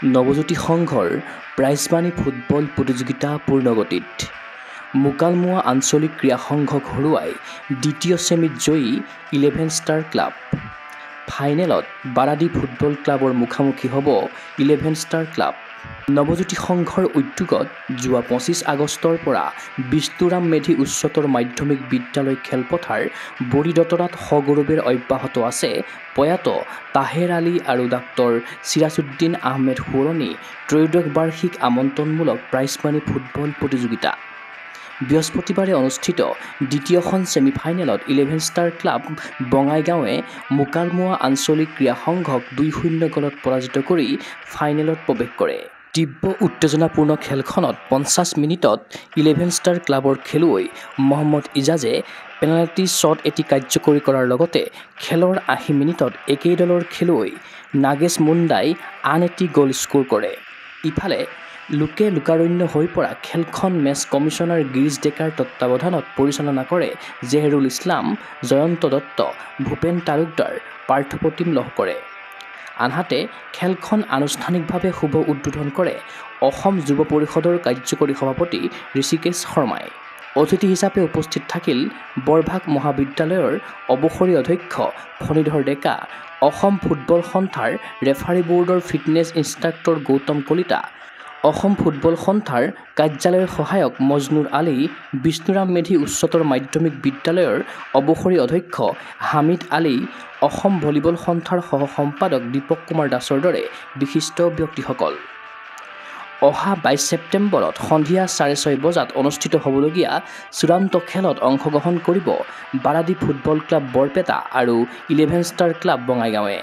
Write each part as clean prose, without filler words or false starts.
নৱজ্যোতি সংঘৰ prize money football প্ৰতিযোগিতা পূৰ্ণগতিত। মুকালমুৱা আঞ্চলিক ক্ৰীড়া সংঘক হৰুৱাই দ্বিতীয় ছেমিত জয়ী 11 ষ্টাৰ ক্লাব। ফাইনেলত বাৰাদি ফুটবল ক্লাবৰ মুখামুখি হ'ব 11 ষ্টাৰ ক্লাব। নৱজ্যোতি সংঘৰ উদ্যোগত যোৱা 25 আগষ্টৰ পৰা বিষ্ণুৰাম মেধি উচ্চতৰ মাধ্যমিক বিদ্যালয় খেলপথাৰ বৰিদতৰাত সগৌৰৱেৰে অব্যাহত আছে প্ৰয়াত তাহেৰ আলী আৰু ডাক্তৰ চিৰাজউদ্দিন আহমেদ সোঁৱৰণী ত্ৰয়োদশ বাৰ্ষিক আমন্ত্ৰণমূলক প্ৰাইজমানি ফুটবল প্ৰতিযোগিতা। বৃহস্পতিবাৰে অনুষ্ঠিত দ্বিতীয়খন ছেমিফাইনেলত 11 ষ্টাৰ ক্লাব বঙাইগাঁৱে মুকালমুৱা আঞ্চলিক ক্ৰীড়া সংঘক 2-0 গলত পৰাজিত কৰি ফাইনেলত প্ৰৱেশ কৰে। তীব্ৰ উত্তেজনাপূৰ্ণ খেলখনত 50 মিনিটত 11 ষ্টাৰ ক্লাবৰ খেলুৱৈ মহম্মদ ইজাজে পেনাল্টি শ্বট এটি কাৰ্যকৰী কৰাৰ লগতে খেলৰ 80 মিনিটত একেই দলৰ খেলুৱৈ নাগেশ মুণ্ডাই আন এটি গ'ল স্ক'ৰ কৰে। ইফালে লোকাৰণ্য হৈ পৰা খেলখন মেচ কমিছনাৰ গিৰিশ ডেকাৰ তত্বাৱধানত পৰিচালনা কৰে জেহেৰুল ইছলাম, জয়ন্ত দত্ত, ভূপেন তালুকদাৰ, পাৰ্থপ্ৰতিম লহকৰে। আনহাতে খেলখন আনুষ্ঠানিকভাৱে শুভ উদ্বোধন কৰে অসম যুৱ পৰিষদৰ কাৰ্যকৰী সভাপতি ঋষিকেশ শৰ্মাই। অতিথি হিচাপে উপস্থিত থাকিল বৰভাগ মহাবিদ্যালয়ৰ অৱসৰী অধ্যক্ষ ফণীধৰ ডেকা, অসম ফুটবল সন্থাৰ ৰেফাৰী বৰ্ডৰ fitness instructor Gautam Kalita, Assam football সন্থাৰ কাৰ্যালয়ৰ সহায়ক মজনুৰ আলী, বিষ্ণুৰাম মেধি উচ্চতৰ মাধ্যমিক বিদ্যালয়ৰ অৱসৰী অধ্যক্ষ হামিদ আলী, অসম ভলীবল সন্থাৰ সহ সম্পাদক দীপক কুমাৰ দাসৰ দৰে বিশিষ্ট ব্যক্তিসকল। অহা 22 ছেপ্টেম্বৰত সন্ধিয়া 6:30 বজাত অনুষ্ঠিত হ'বলগীয়া চূড়ান্ত খেলত অংশগ্ৰহণ কৰিব বাৰাদি ফুটবল ক্লাব বৰপেটা আৰু 11 ষ্টাৰ ক্লাব বঙাইগাঁৱে।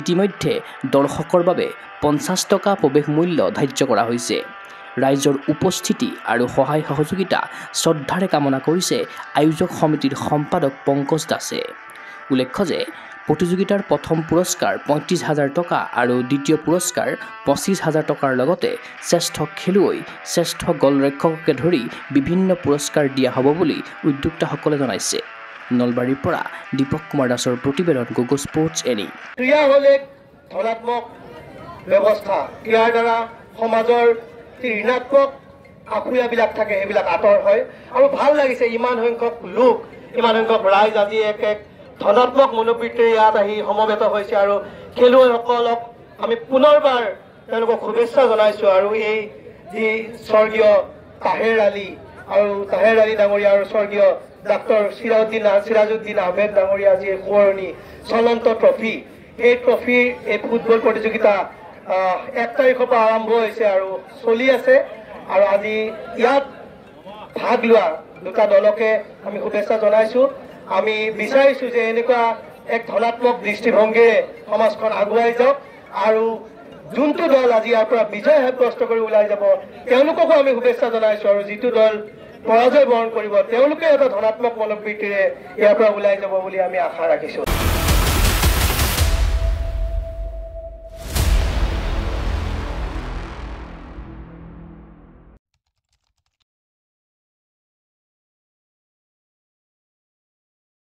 ইতিমধ্যে দৰ্শকৰ বাবে 50 টকা প্ৰৱেশ মূল্য ধাৰ্য কৰা হৈছে। ৰাইজৰ উপস্থিতি আৰু সহায় সহযোগিতা শ্ৰদ্ধাৰে কামনা কৰিছে আয়োজক সমিতিৰ সম্পাদক পংকজ দাসে। উল্লেখ্য যে প্ৰতিযোগিতাৰ প্ৰথম পুৰস্কাৰ 35,000 টকা আৰু দ্বিতীয় পুৰস্কাৰ 25,000 টকাৰ লগতে শ্ৰেষ্ঠ খেলুৱৈ, শ্ৰেষ্ঠ গ'লৰক্ষককে ধৰি বিভিন্ন পুৰস্কাৰ দিয়া হ'ব বুলি উদ্যোক্তাসকলে জনাইছে। নলবাৰীৰ পৰা দীপক কুমাৰ দাসৰ প্ৰতিবেদন গোগো স্পৰ্টছ এনি। ক্ৰীড়া হ'ল এক ধনাত্মক ব্যৱস্থা। ক্ৰীড়াৰ দ্বাৰা সমাজৰ ঋণাত্মক আখুয়াবিলাক থাকে সেইবিলাক আঁতৰ হয় আৰু ভাল লাগিছে ইমান সংখ্যক লোক, ইমান সংখ্যক ৰাইজ আজি এক ধনাত্মক মনোবৃত্তিৰে ইয়াত আহি সমবেত হৈছে আৰু খেলুৱৈসকলক আমি পুনৰবাৰ তেওঁলোকক শুভেচ্ছা জনাইছোঁ। আৰু এই যি স্বৰ্গীয় তাহেৰ আলী ডাঙৰীয়া আৰু স্বৰ্গীয় ডাক্তৰ চিৰাজউদ্দিন আহমেদ ডাঙৰীয়া যি সোঁৱৰণী চলন্ত ট্ৰফি, এই ট্ৰফিৰ এই ফুটবল প্ৰতিযোগিতা 1 তাৰিখৰ পৰা আৰম্ভ হৈছে আৰু চলি আছে। আৰু আজি ইয়াত ভাগ লোৱা দুটা দলকে আমি শুভেচ্ছা জনাইছোঁ। আমি বিচাৰিছোঁ যে এনেকুৱা এক ধনাত্মক দৃষ্টিভংগীৰে সমাজখন আগুৱাই যাওক আৰু যোনটো দল আজি ইয়াৰ পৰা বিজয় সাব্যস্ত কৰি ওলাই যাব তেওঁলোককো আমি শুভেচ্ছা জনাইছোঁ। আৰু যিটো দল পৰাজয় বৰণ কৰিব তেওঁলোকে এটা ধনাত্মক মনোবৃত্তিৰে ইয়াৰ পৰা ওলাই যাব বুলি আমি আশা ৰাখিছোঁ।